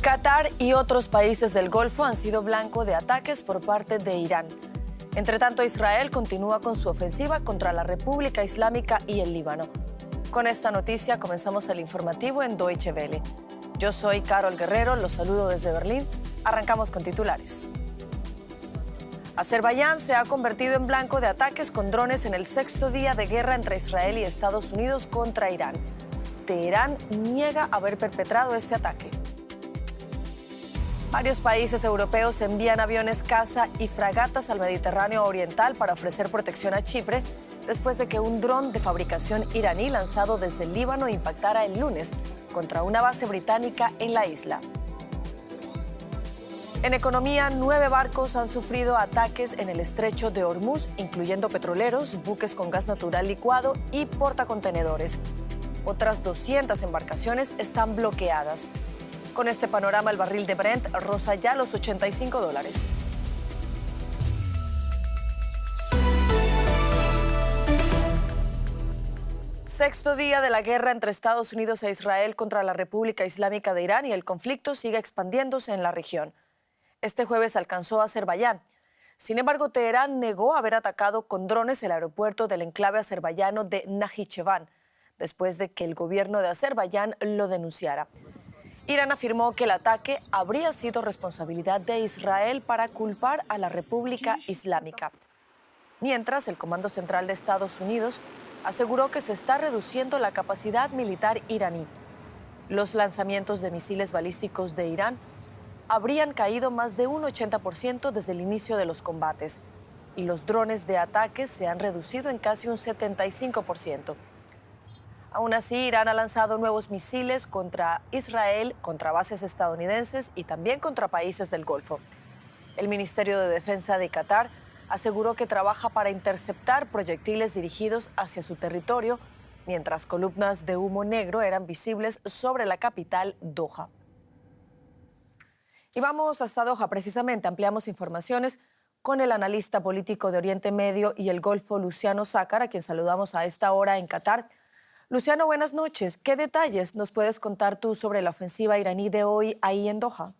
Qatar y otros países del Golfo han sido blanco de ataques por parte de Irán. Entre tanto, Israel continúa con su ofensiva contra la República Islámica y el Líbano. Con esta noticia comenzamos el informativo en Deutsche Welle. Yo soy Carol Guerrero, los saludo desde Berlín. Arrancamos con titulares. Azerbaiyán se ha convertido en blanco de ataques con drones en el sexto día de guerra entre Israel y Estados Unidos contra Irán. Teherán niega haber perpetrado este ataque. Varios países europeos envían aviones caza y fragatas al Mediterráneo Oriental para ofrecer protección a Chipre, después de que un dron de fabricación iraní lanzado desde el Líbano impactara el lunes contra una base británica en la isla. En economía, 9 barcos han sufrido ataques en el estrecho de Hormuz, incluyendo petroleros, buques con gas natural licuado y portacontenedores. Otras 200 embarcaciones están bloqueadas. Con este panorama, el barril de Brent roza ya los $85. Sexto día de la guerra entre Estados Unidos e Israel contra la República Islámica de Irán y el conflicto sigue expandiéndose en la región. Este jueves alcanzó a Azerbaiyán. Sin embargo, Teherán negó haber atacado con drones el aeropuerto del enclave azerbaiyano de Najicheván, después de que el gobierno de Azerbaiyán lo denunciara. Irán afirmó que el ataque habría sido responsabilidad de Israel para culpar a la República Islámica. Mientras, el Comando Central de Estados Unidos aseguró que se está reduciendo la capacidad militar iraní. Los lanzamientos de misiles balísticos de Irán habrían caído más de un 80% desde el inicio de los combates, y los drones de ataque se han reducido en casi un 75%. Aún así, Irán ha lanzado nuevos misiles contra Israel, contra bases estadounidenses y también contra países del Golfo. El Ministerio de Defensa de Qatar aseguró que trabaja para interceptar proyectiles dirigidos hacia su territorio, mientras columnas de humo negro eran visibles sobre la capital, Doha. Y vamos hasta Doha, precisamente ampliamos informaciones con el analista político de Oriente Medio y el Golfo, Luciano Sácar, a quien saludamos a esta hora en Qatar. Luciano, buenas noches. ¿Qué detalles nos puedes contar tú sobre la ofensiva iraní de hoy ahí en Doha?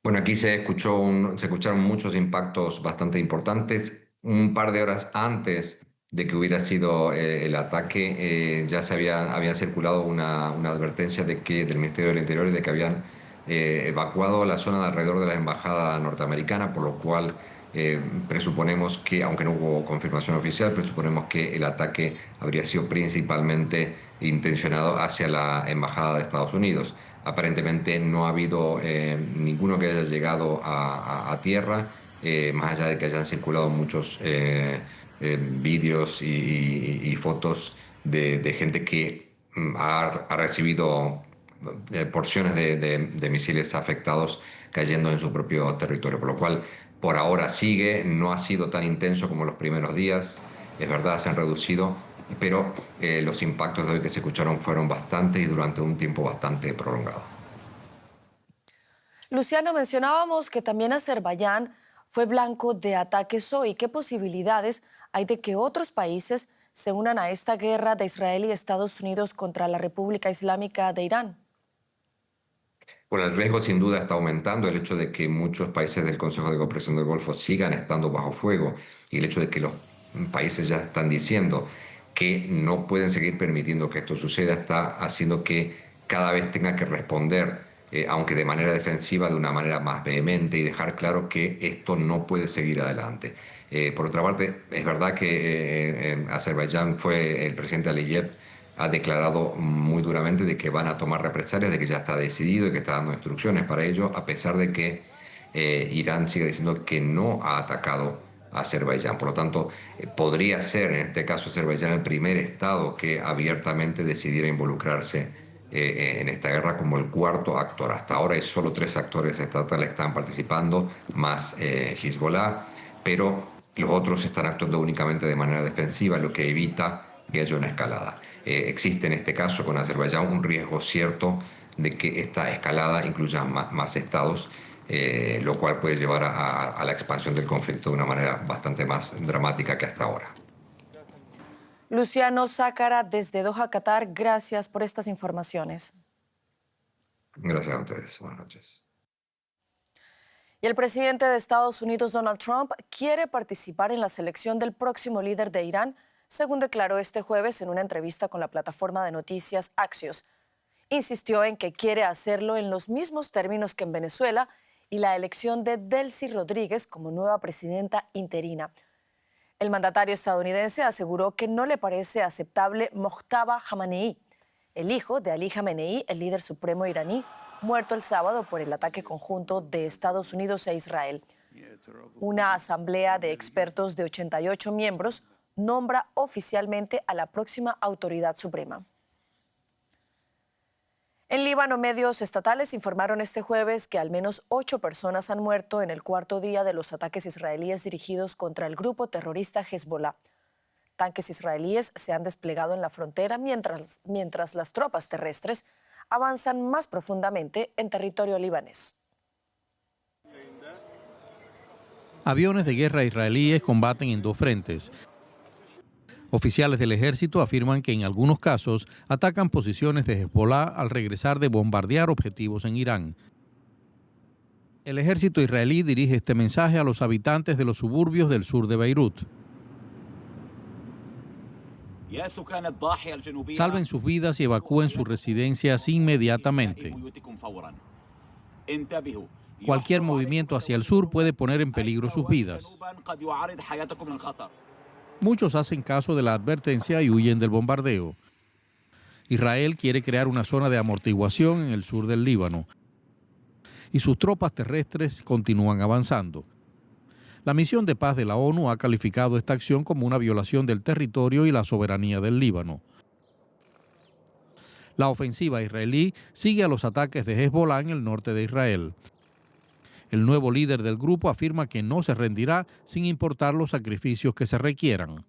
Bueno, aquí se escucharon muchos impactos bastante importantes. Un par de horas antes de que hubiera sido el ataque, ya había circulado una advertencia del Ministerio del Interior de que habían evacuado la zona de alrededor de la embajada norteamericana, por lo cual presuponemos que, aunque no hubo confirmación oficial, presuponemos que el ataque habría sido principalmente intencionado hacia la embajada de Estados Unidos. Aparentemente no ha habido ninguno que haya llegado a tierra, más allá de que hayan circulado muchos vídeos y fotos de gente que ha recibido porciones de misiles afectados cayendo en su propio territorio, por lo cual por ahora sigue, no ha sido tan intenso como los primeros días, es verdad, se han reducido, pero los impactos de hoy que se escucharon fueron bastantes y durante un tiempo bastante prolongado. Luciano, mencionábamos que también Azerbaiyán fue blanco de ataques hoy. ¿Qué posibilidades hay de que otros países se unan a esta guerra de Israel y Estados Unidos contra la República Islámica de Irán? Bueno, el riesgo sin duda está aumentando, el hecho de que muchos países del Consejo de Cooperación del Golfo sigan estando bajo fuego y el hecho de que los países ya están diciendo que no pueden seguir permitiendo que esto suceda está haciendo que cada vez tenga que responder, aunque de manera defensiva, de una manera más vehemente y dejar claro que esto no puede seguir adelante. Por otra parte, es verdad que en Azerbaiyán el presidente Aliyev ha declarado muy duramente de que van a tomar represalias, de que ya está decidido y que está dando instrucciones para ello, a pesar de que Irán sigue diciendo que no ha atacado a Azerbaiyán. Por lo tanto, podría ser, en este caso, Azerbaiyán el primer Estado que abiertamente decidiera involucrarse en esta guerra como el cuarto actor. Hasta ahora hay solo 3 actores estatales que están participando, más Hezbollah, pero los otros están actuando únicamente de manera defensiva, lo que evita que haya una escalada. Existe en este caso con Azerbaiyán un riesgo cierto de que esta escalada incluya más estados, lo cual puede llevar a la expansión del conflicto de una manera bastante más dramática que hasta ahora. Luciano Sácara, desde Doha, Qatar, gracias por estas informaciones. Gracias a ustedes. Buenas noches. Y el presidente de Estados Unidos, Donald Trump, quiere participar en la selección del próximo líder de Irán, según declaró este jueves en una entrevista con la plataforma de noticias Axios. Insistió en que quiere hacerlo en los mismos términos que en Venezuela y la elección de Delcy Rodríguez como nueva presidenta interina. El mandatario estadounidense aseguró que no le parece aceptable Mojtaba Khamenei, el hijo de Ali Khamenei, el líder supremo iraní, muerto el sábado por el ataque conjunto de Estados Unidos e Israel. Una asamblea de expertos de 88 miembros nombra oficialmente a la próxima autoridad suprema. En Líbano, medios estatales informaron este jueves que al menos 8 personas han muerto en el cuarto día de los ataques israelíes dirigidos contra el grupo terrorista Hezbollah. Tanques israelíes se han desplegado en la frontera mientras las tropas terrestres avanzan más profundamente en territorio libanés. Aviones de guerra israelíes combaten en dos frentes. Oficiales del ejército afirman que en algunos casos atacan posiciones de Hezbollah al regresar de bombardear objetivos en Irán. El ejército israelí dirige este mensaje a los habitantes de los suburbios del sur de Beirut. Salven sus vidas y evacúen sus residencias inmediatamente. Cualquier movimiento hacia el sur puede poner en peligro sus vidas. Muchos hacen caso de la advertencia y huyen del bombardeo. Israel quiere crear una zona de amortiguación en el sur del Líbano y sus tropas terrestres continúan avanzando. La misión de paz de la ONU ha calificado esta acción como una violación del territorio y la soberanía del Líbano. La ofensiva israelí sigue a los ataques de Hezbollah en el norte de Israel. El nuevo líder del grupo afirma que no se rendirá sin importar los sacrificios que se requieran.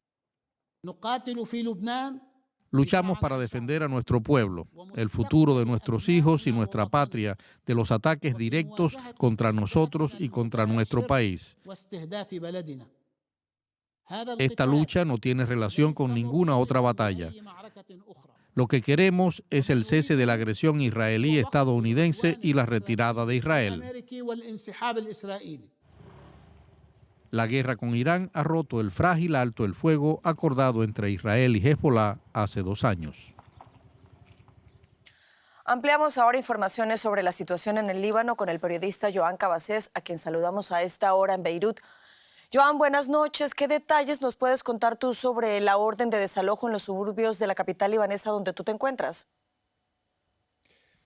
Luchamos para defender a nuestro pueblo, el futuro de nuestros hijos y nuestra patria de los ataques directos contra nosotros y contra nuestro país. Esta lucha no tiene relación con ninguna otra batalla. Lo que queremos es el cese de la agresión israelí estadounidense y la retirada de Israel. La guerra con Irán ha roto el frágil alto el fuego acordado entre Israel y Hezbollah hace 2 años. Ampliamos ahora informaciones sobre la situación en el Líbano con el periodista Joan Cabasés, a quien saludamos a esta hora en Beirut. Joan, buenas noches. ¿Qué detalles nos puedes contar tú sobre la orden de desalojo en los suburbios de la capital libanesa donde tú te encuentras?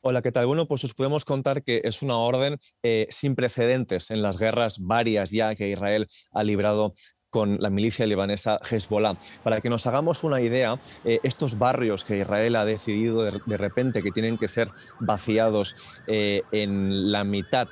Hola, ¿qué tal? Bueno, pues os podemos contar que es una orden sin precedentes en las guerras varias ya que Israel ha librado con la milicia libanesa Hezbollah. Para que nos hagamos una idea, estos barrios que Israel ha decidido de repente que tienen que ser vaciados en la mitad,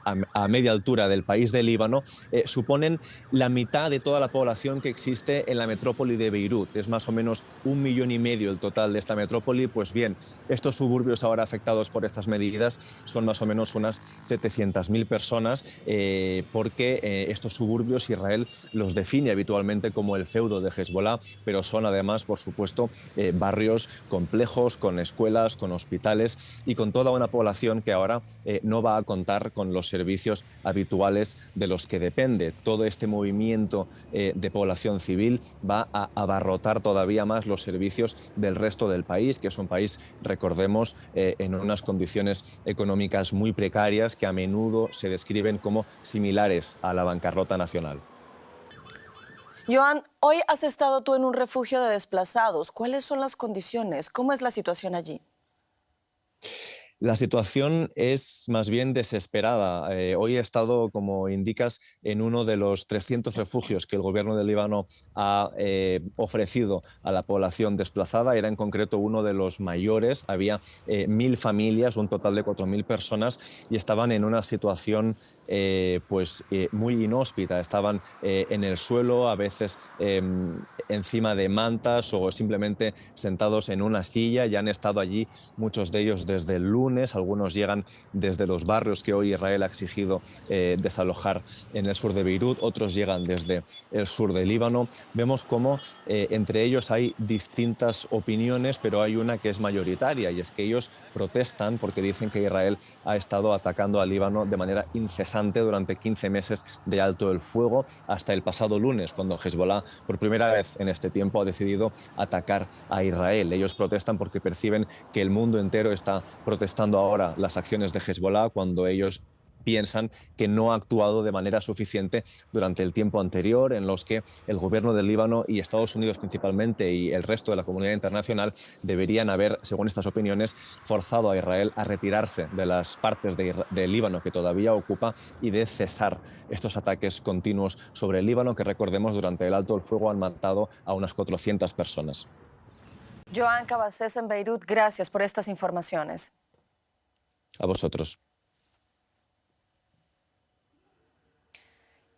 a media altura del país de Líbano, suponen la mitad de toda la población que existe en la metrópoli de Beirut. Es más o menos 1,5 millones el total de esta metrópoli. Pues bien, estos suburbios ahora afectados por estas medidas son más o menos unas 700.000 personas, porque estos suburbios Israel los define habitualmente como el feudo de Hezbollah, pero son además, por supuesto, barrios complejos, con escuelas, con hospitales y con toda una población que ahora no va a contar con los servicios habituales de los que depende. Todo este movimiento de población civil va a abarrotar todavía más los servicios del resto del país, que es un país, recordemos, en unas condiciones económicas muy precarias que a menudo se describen como similares a la bancarrota nacional. Joan, hoy has estado tú en un refugio de desplazados. ¿Cuáles son las condiciones? ¿Cómo es la situación allí? La situación es más bien desesperada. Hoy he estado, como indicas, en uno de los 300 refugios que el gobierno de Líbano ha ofrecido a la población desplazada. Era en concreto uno de los mayores. Había 1.000 familias, un total de 4.000 personas, y estaban en una situación muy inhóspita. Estaban en el suelo, a veces encima de mantas o simplemente sentados en una silla. Ya han estado allí muchos de ellos desde el lunes. lunes. Algunos llegan desde los barrios que hoy Israel ha exigido desalojar en el sur de Beirut, otros llegan desde el sur de Líbano. Vemos cómo entre ellos hay distintas opiniones, pero hay una que es mayoritaria, y es que ellos protestan porque dicen que Israel ha estado atacando a Líbano de manera incesante durante 15 meses de alto el fuego, hasta el pasado lunes, cuando Hezbollah por primera vez en este tiempo ha decidido atacar a Israel. Ellos protestan porque perciben que el mundo entero está protestando ahora las acciones de Hezbollah, cuando ellos piensan que no ha actuado de manera suficiente durante el tiempo anterior, en los que el gobierno del Líbano y Estados Unidos principalmente y el resto de la comunidad internacional deberían haber, según estas opiniones, forzado a Israel a retirarse de las partes del Líbano que todavía ocupa y de cesar estos ataques continuos sobre el Líbano, que recordemos durante el alto el fuego han matado a unas 400 personas. Joan Cabasés en Beirut, gracias por estas informaciones. A vosotros.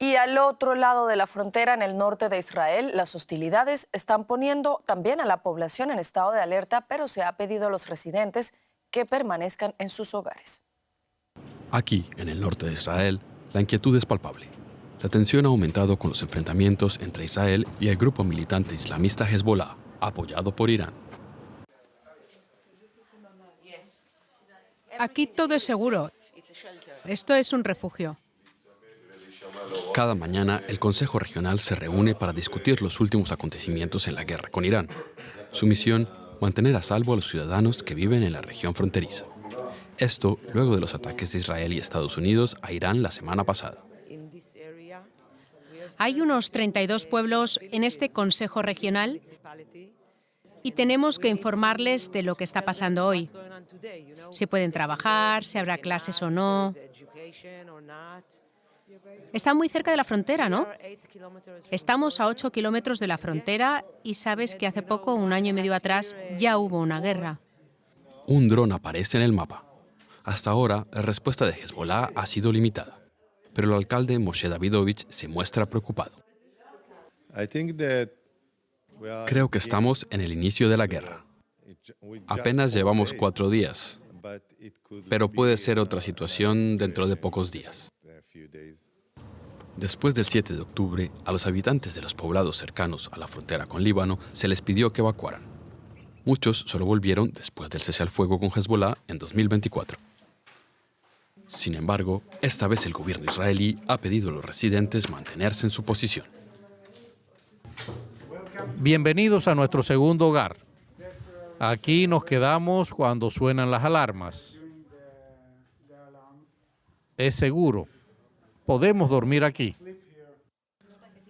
Y al otro lado de la frontera, en el norte de Israel, las hostilidades están poniendo también a la población en estado de alerta, pero se ha pedido a los residentes que permanezcan en sus hogares. Aquí, en el norte de Israel, la inquietud es palpable. La tensión ha aumentado con los enfrentamientos entre Israel y el grupo militante islamista Hezbollah, apoyado por Irán. Aquí todo es seguro. Esto es un refugio. Cada mañana, el Consejo Regional se reúne para discutir los últimos acontecimientos en la guerra con Irán. Su misión, mantener a salvo a los ciudadanos que viven en la región fronteriza. Esto luego de los ataques de Israel y Estados Unidos a Irán la semana pasada. Hay unos 32 pueblos en este Consejo Regional y tenemos que informarles de lo que está pasando hoy. Si pueden trabajar, si habrá clases o no. Está muy cerca de la frontera, ¿no? Estamos a 8 kilómetros de la frontera y sabes que hace poco, un año y medio atrás, ya hubo una guerra. Un dron aparece en el mapa. Hasta ahora, la respuesta de Hezbollah ha sido limitada, pero el alcalde Moshe Davidovich se muestra preocupado. Creo que estamos en el inicio de la guerra. Apenas llevamos 4 días, pero puede ser otra situación dentro de pocos días. Después del 7 de octubre, a los habitantes de los poblados cercanos a la frontera con Líbano se les pidió que evacuaran. Muchos solo volvieron después del cese al fuego con Hezbollah en 2024. Sin embargo, esta vez el gobierno israelí ha pedido a los residentes mantenerse en su posición. Bienvenidos a nuestro segundo hogar. Aquí nos quedamos cuando suenan las alarmas. Es seguro. Podemos dormir aquí.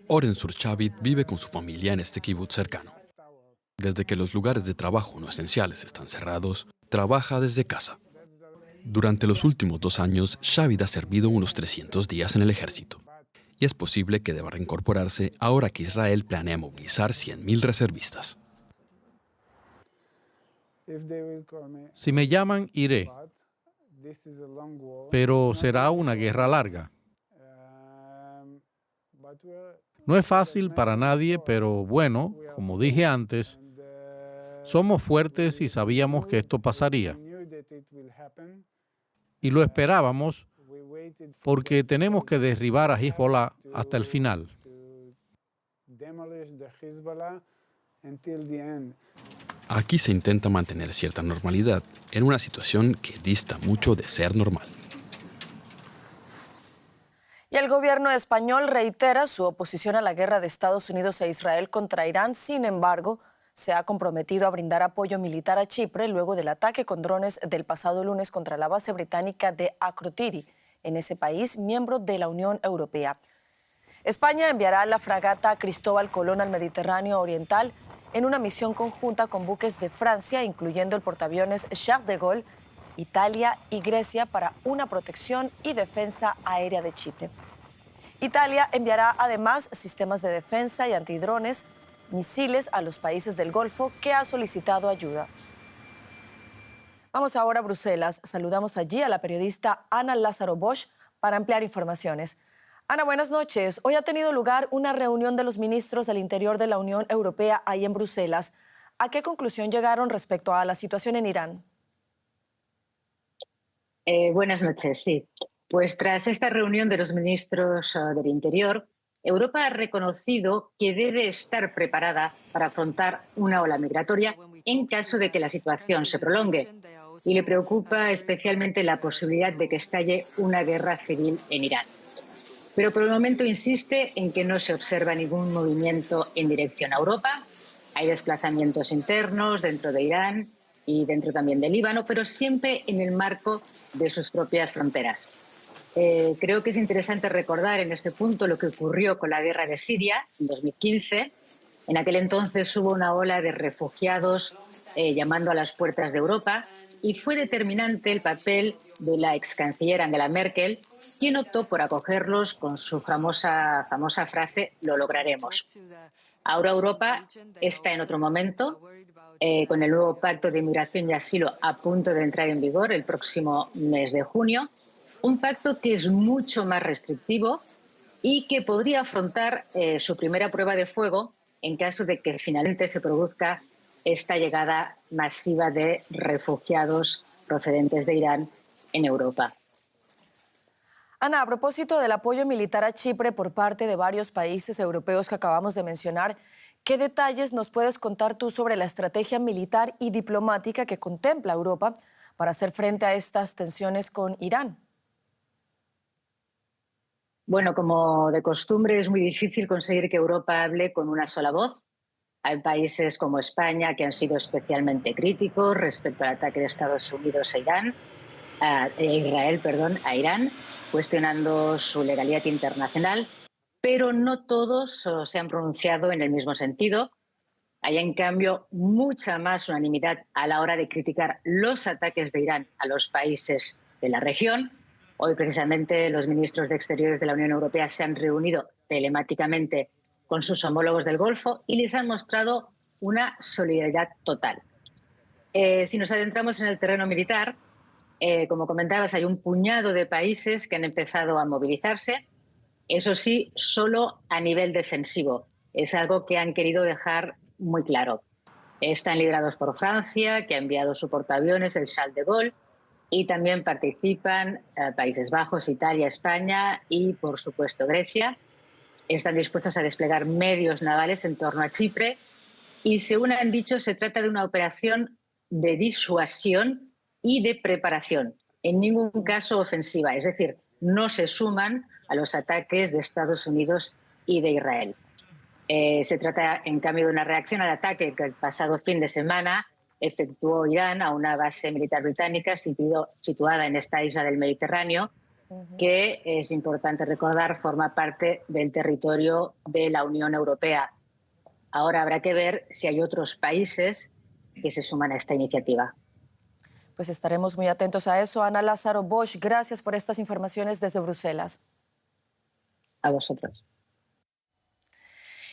Oren Surchavit vive con su familia en este kibutz cercano. Desde que los lugares de trabajo no esenciales están cerrados, trabaja desde casa. Durante los últimos 2 años, Shavit ha servido unos 300 días en el ejército. Y es posible que deba reincorporarse ahora que Israel planea movilizar 100.000 reservistas. Si me llaman, iré. Pero será una guerra larga. No es fácil para nadie, pero bueno, como dije antes, somos fuertes y sabíamos que esto pasaría. Y lo esperábamos porque tenemos que derribar a Hezbollah hasta el final. Aquí se intenta mantener cierta normalidad en una situación que dista mucho de ser normal. Y el gobierno español reitera su oposición a la guerra de Estados Unidos e Israel contra Irán. Sin embargo, se ha comprometido a brindar apoyo militar a Chipre luego del ataque con drones del pasado lunes contra la base británica de Akrotiri, en ese país, miembro de la Unión Europea. España enviará la fragata Cristóbal Colón al Mediterráneo Oriental en una misión conjunta con buques de Francia, incluyendo el portaaviones Charles de Gaulle, Italia y Grecia, para una protección y defensa aérea de Chipre. Italia enviará además sistemas de defensa y antidrones, misiles a los países del Golfo, que ha solicitado ayuda. Vamos ahora a Bruselas. Saludamos allí a la periodista Ana Lázaro Bosch para ampliar informaciones. Ana, buenas noches. Hoy ha tenido lugar una reunión de los ministros del Interior de la Unión Europea ahí en Bruselas. ¿A qué conclusión llegaron respecto a la situación en Irán? Buenas noches, sí. Pues tras esta reunión de los ministros del Interior, Europa ha reconocido que debe estar preparada para afrontar una ola migratoria en caso de que la situación se prolongue. Y le preocupa especialmente la posibilidad de que estalle una guerra civil en Irán. Pero por el momento insiste en que no se observa ningún movimiento en dirección a Europa. Hay desplazamientos internos dentro de Irán y dentro también del Líbano, pero siempre en el marco de sus propias fronteras. Creo que es interesante recordar en este punto lo que ocurrió con la guerra de Siria en 2015. En aquel entonces hubo una ola de refugiados llamando a las puertas de Europa y fue determinante el papel de la ex canciller Angela Merkel, quien optó por acogerlos con su famosa frase «lo lograremos». Ahora Europa está en otro momento, con el nuevo Pacto de Inmigración y Asilo a punto de entrar en vigor el próximo mes de junio, un pacto que es mucho más restrictivo y que podría afrontar su primera prueba de fuego en caso de que finalmente se produzca esta llegada masiva de refugiados procedentes de Irán en Europa. Ana, a propósito del apoyo militar a Chipre por parte de varios países europeos que acabamos de mencionar, ¿qué detalles nos puedes contar tú sobre la estrategia militar y diplomática que contempla Europa para hacer frente a estas tensiones con Irán? Bueno, como de costumbre, es muy difícil conseguir que Europa hable con una sola voz. Hay países como España que han sido especialmente críticos respecto al ataque de Estados Unidos a Israel, a Irán, cuestionando su legalidad internacional, pero no todos se han pronunciado en el mismo sentido. Hay, en cambio, mucha más unanimidad a la hora de criticar los ataques de Irán a los países de la región. Hoy, precisamente, los ministros de Exteriores de la Unión Europea se han reunido telemáticamente con sus homólogos del Golfo y les han mostrado una solidaridad total. Si nos adentramos en el terreno militar, como comentabas, hay un puñado de países que han empezado a movilizarse, eso sí, solo a nivel defensivo. Es algo que han querido dejar muy claro. Están liderados por Francia, que ha enviado su portaaviones, el Charles de Gaulle, y también participan Países Bajos, Italia, España y, por supuesto, Grecia. Están dispuestos a desplegar medios navales en torno a Chipre y, según han dicho, se trata de una operación de disuasión y de preparación, en ningún caso ofensiva, es decir, no se suman a los ataques de Estados Unidos y de Israel. Se trata, en cambio, de una reacción al ataque que el pasado fin de semana efectuó Irán a una base militar británica situada en esta isla del Mediterráneo, que es importante recordar forma parte del territorio de la Unión Europea. Ahora habrá que ver si hay otros países que se suman a esta iniciativa. Pues estaremos muy atentos a eso. Ana Lázaro Bosch, gracias por estas informaciones desde Bruselas. A vosotros.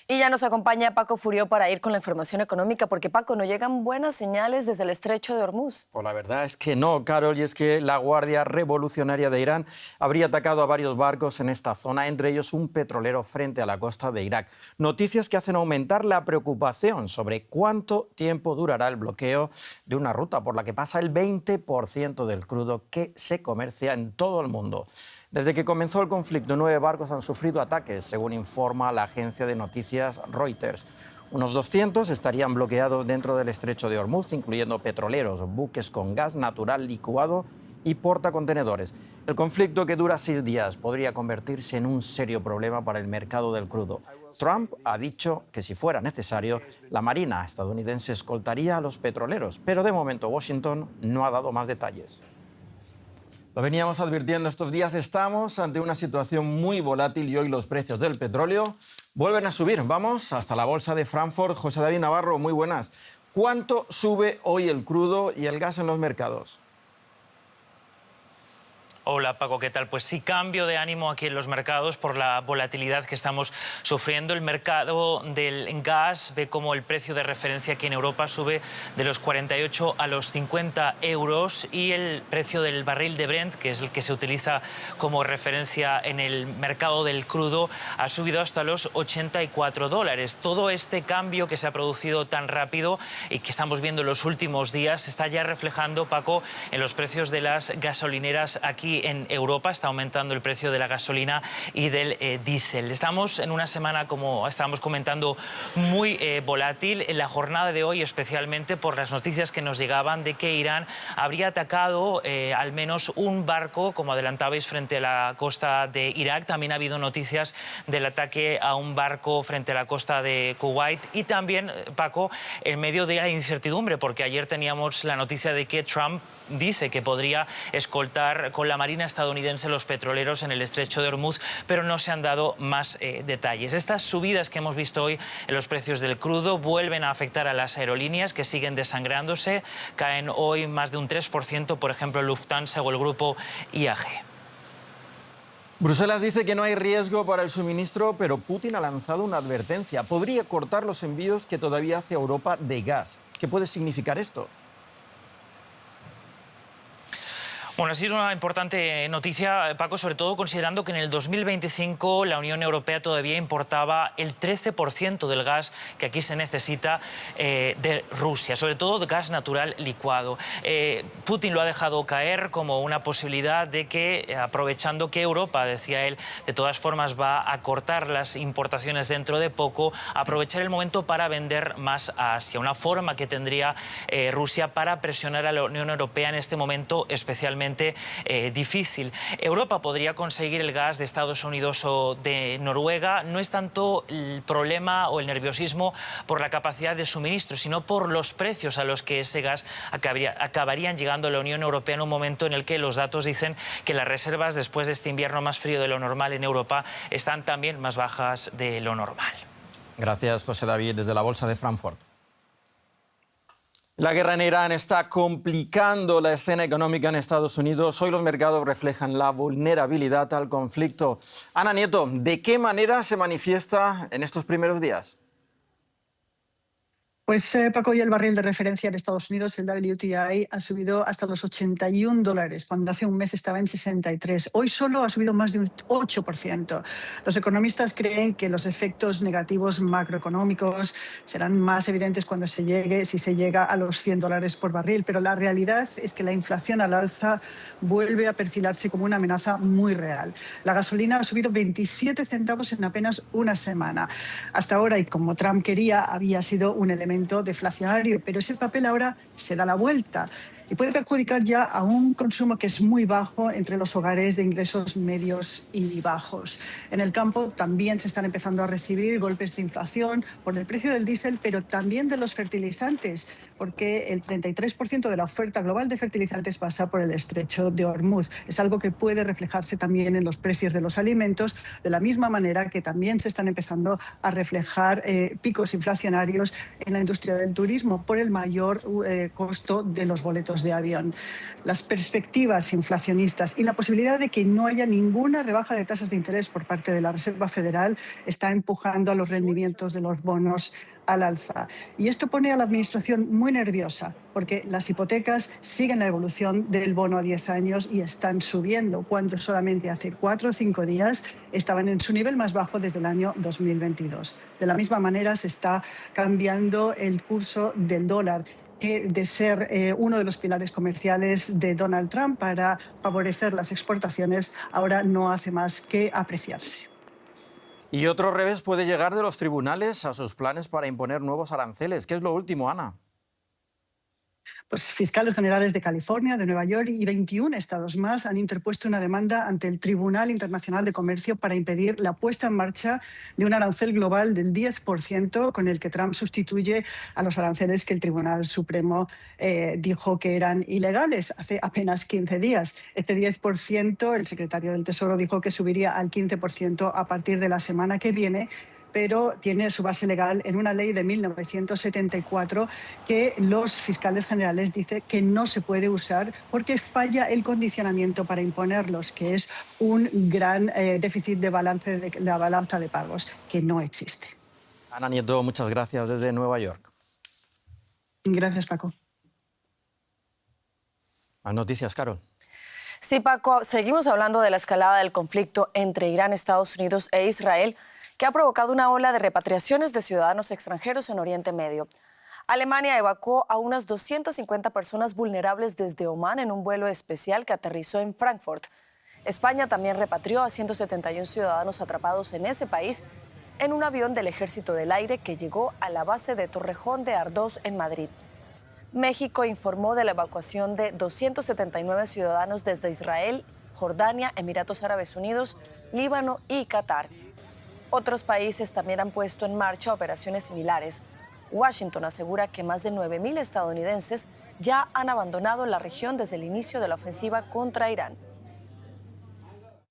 Y ya nos acompaña Paco Furió para ir con la información económica, porque Paco, no llegan buenas señales desde el estrecho de Hormuz. Pues la verdad es que no, Carol, y es que la Guardia Revolucionaria de Irán habría atacado a varios barcos en esta zona, entre ellos un petrolero frente a la costa de Irak. Noticias que hacen aumentar la preocupación sobre cuánto tiempo durará el bloqueo de una ruta por la que pasa el 20% del crudo que se comercia en todo el mundo. Desde que comenzó el conflicto, 9 barcos han sufrido ataques, según informa la agencia de noticias Reuters. Unos 200 estarían bloqueados dentro del estrecho de Hormuz, incluyendo petroleros, buques con gas natural licuado y portacontenedores. El conflicto, que dura 6 días, podría convertirse en un serio problema para el mercado del crudo. Trump ha dicho que, si fuera necesario, la Marina estadounidense escoltaría a los petroleros, pero de momento Washington no ha dado más detalles. Lo veníamos advirtiendo estos días, estamos ante una situación muy volátil y hoy los precios del petróleo vuelven a subir. Vamos hasta la bolsa de Frankfurt. José David Navarro, muy buenas. ¿Cuánto sube hoy el crudo y el gas en los mercados? Hola Paco, ¿qué tal? Pues sí, cambio de ánimo aquí en los mercados por la volatilidad que estamos sufriendo. El mercado del gas ve como el precio de referencia aquí en Europa sube de los 48 a los 50 euros y el precio del barril de Brent, que es el que se utiliza como referencia en el mercado del crudo, ha subido hasta los 84 dólares. Todo este cambio que se ha producido tan rápido y que estamos viendo en los últimos días se está ya reflejando, Paco, en los precios de las gasolineras aquí en Europa. Está aumentando el precio de la gasolina y del diésel. Estamos en una semana, como estábamos comentando, muy volátil. En la jornada de hoy, especialmente por las noticias que nos llegaban de que Irán habría atacado al menos un barco, como adelantabais, frente a la costa de Irak. También ha habido noticias del ataque a un barco frente a la costa de Kuwait. Y también, Paco, en medio de la incertidumbre, porque ayer teníamos la noticia de que Trump dice que podría escoltar con la Marina estadounidense los petroleros en el estrecho de Hormuz, pero no se han dado más detalles. Estas subidas que hemos visto hoy en los precios del crudo vuelven a afectar a las aerolíneas, que siguen desangrándose. Caen hoy más de un 3%, por ejemplo, Lufthansa o el grupo IAG. Bruselas dice que no hay riesgo para el suministro, pero Putin ha lanzado una advertencia. Podría cortar los envíos que todavía hace Europa de gas. ¿Qué puede significar esto? Bueno, ha sido una importante noticia, Paco, sobre todo considerando que en el 2025 la Unión Europea todavía importaba el 13% del gas que aquí se necesita de Rusia, sobre todo de gas natural licuado. Putin lo ha dejado caer como una posibilidad de que, aprovechando que Europa, decía él, de todas formas va a cortar las importaciones dentro de poco, aprovechar el momento para vender más a Asia. Una forma que tendría Rusia para presionar a la Unión Europea en este momento especialmente difícil. Europa podría conseguir el gas de Estados Unidos o de Noruega. No es tanto el problema o el nerviosismo por la capacidad de suministro, sino por los precios a los que ese gas acabarían llegando a la Unión Europea en un momento en el que los datos dicen que las reservas después de este invierno más frío de lo normal en Europa están también más bajas de lo normal. Gracias, José David, desde la Bolsa de Frankfurt. La guerra en Irán está complicando la escena económica en Estados Unidos. Hoy los mercados reflejan la vulnerabilidad al conflicto. Ana Nieto, ¿de qué manera se manifiesta en estos primeros días? Pues Paco, hoy el barril de referencia en Estados Unidos, el WTI, ha subido hasta los 81 dólares, cuando hace un mes estaba en 63. Hoy solo ha subido más de un 8%. Los economistas creen que los efectos negativos macroeconómicos serán más evidentes cuando si se llega a los 100 dólares por barril, pero la realidad es que la inflación al alza vuelve a perfilarse como una amenaza muy real. La gasolina ha subido 27 centavos en apenas una semana. Hasta ahora, y como Trump quería, había sido un elemento deflacionario, pero ese papel ahora se da la vuelta y puede perjudicar ya a un consumo que es muy bajo entre los hogares de ingresos medios y bajos. En el campo también se están empezando a recibir golpes de inflación por el precio del diésel, pero también de los fertilizantes, porque el 33% de la oferta global de fertilizantes pasa por el estrecho de Hormuz. Es algo que puede reflejarse también en los precios de los alimentos, de la misma manera que también se están empezando a reflejar picos inflacionarios en la industria del turismo por el mayor costo de los boletos de avión. Las perspectivas inflacionistas y la posibilidad de que no haya ninguna rebaja de tasas de interés por parte de la Reserva Federal está empujando a los rendimientos de los bonos al alza. Y esto pone a la administración muy nerviosa, porque las hipotecas siguen la evolución del bono a 10 años y están subiendo, cuando solamente hace 4 o 5 días estaban en su nivel más bajo desde el año 2022. De la misma manera se está cambiando el curso del dólar, que de ser uno de los pilares comerciales de Donald Trump para favorecer las exportaciones, ahora no hace más que apreciarse. Y otro revés puede llegar de los tribunales a sus planes para imponer nuevos aranceles. ¿Qué es lo último, Ana? Pues fiscales generales de California, de Nueva York y 21 estados más han interpuesto una demanda ante el Tribunal Internacional de Comercio para impedir la puesta en marcha de un arancel global del 10% con el que Trump sustituye a los aranceles que el Tribunal Supremo dijo que eran ilegales hace apenas 15 días. Este 10%, el secretario del Tesoro dijo que subiría al 15% a partir de la semana que viene, pero tiene su base legal en una ley de 1974 que los fiscales generales dicen que no se puede usar porque falla el condicionamiento para imponerlos, que es un gran déficit de la balanza de pagos, que no existe. Ana Nieto, muchas gracias desde Nueva York. Gracias, Paco. Más noticias, Carol. Sí, Paco, seguimos hablando de la escalada del conflicto entre Irán, Estados Unidos e Israel, que ha provocado una ola de repatriaciones de ciudadanos extranjeros en Oriente Medio. Alemania evacuó a unas 250 personas vulnerables desde Omán en un vuelo especial que aterrizó en Frankfurt. España también repatrió a 171 ciudadanos atrapados en ese país en un avión del Ejército del Aire que llegó a la base de Torrejón de Ardoz en Madrid. México informó de la evacuación de 279 ciudadanos desde Israel, Jordania, Emiratos Árabes Unidos, Líbano y Qatar. Otros países también han puesto en marcha operaciones similares. Washington asegura que más de 9.000 estadounidenses ya han abandonado la región desde el inicio de la ofensiva contra Irán.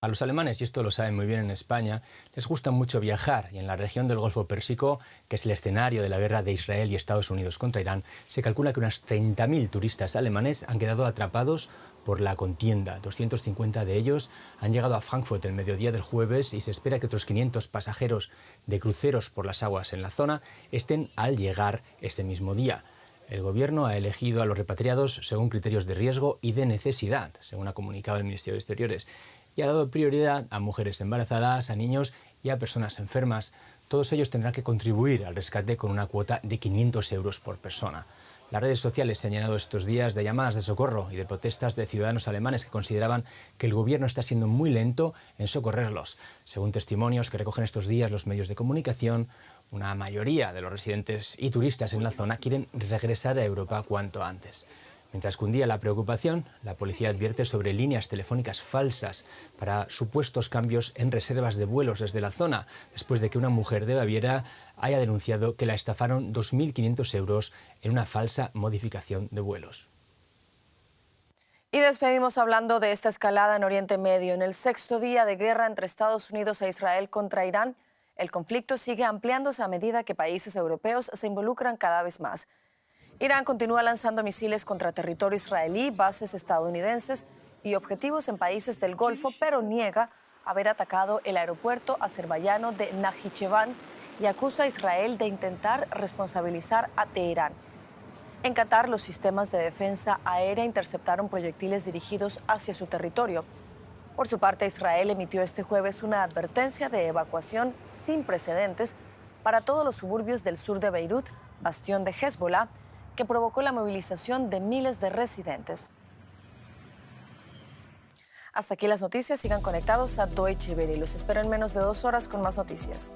A los alemanes, y esto lo saben muy bien en España, les gusta mucho viajar, y en la región del Golfo Pérsico, que es el escenario de la guerra de Israel y Estados Unidos contra Irán, se calcula que unos 30.000 turistas alemanes han quedado atrapados por la contienda. 250 de ellos han llegado a Frankfurt el mediodía del jueves y se espera que otros 500 pasajeros de cruceros por las aguas en la zona estén al llegar este mismo día. El gobierno ha elegido a los repatriados según criterios de riesgo y de necesidad, según ha comunicado el Ministerio de Exteriores, y ha dado prioridad a mujeres embarazadas, a niños y a personas enfermas. Todos ellos tendrán que contribuir al rescate con una cuota de 500 euros por persona. Las redes sociales se han llenado estos días de llamadas de socorro y de protestas de ciudadanos alemanes que consideraban que el gobierno está siendo muy lento en socorrerlos. Según testimonios que recogen estos días los medios de comunicación, una mayoría de los residentes y turistas en la zona quieren regresar a Europa cuanto antes. Mientras cundía la preocupación, la policía advierte sobre líneas telefónicas falsas para supuestos cambios en reservas de vuelos desde la zona, después de que una mujer de Baviera haya denunciado que la estafaron 2.500 euros en una falsa modificación de vuelos. Y despedimos hablando de esta escalada en Oriente Medio. En el 6º día de guerra entre Estados Unidos e Israel contra Irán, el conflicto sigue ampliándose a medida que países europeos se involucran cada vez más. Irán continúa lanzando misiles contra territorio israelí, bases estadounidenses y objetivos en países del Golfo, pero niega haber atacado el aeropuerto azerbaiyano de Najicheván y acusa a Israel de intentar responsabilizar a Teherán. En Qatar, los sistemas de defensa aérea interceptaron proyectiles dirigidos hacia su territorio. Por su parte, Israel emitió este jueves una advertencia de evacuación sin precedentes para todos los suburbios del sur de Beirut, bastión de Hezbollah, que provocó la movilización de miles de residentes. Hasta aquí las noticias. Sigan conectados a Deutsche Welle. Los espero en menos de 2 horas con más noticias.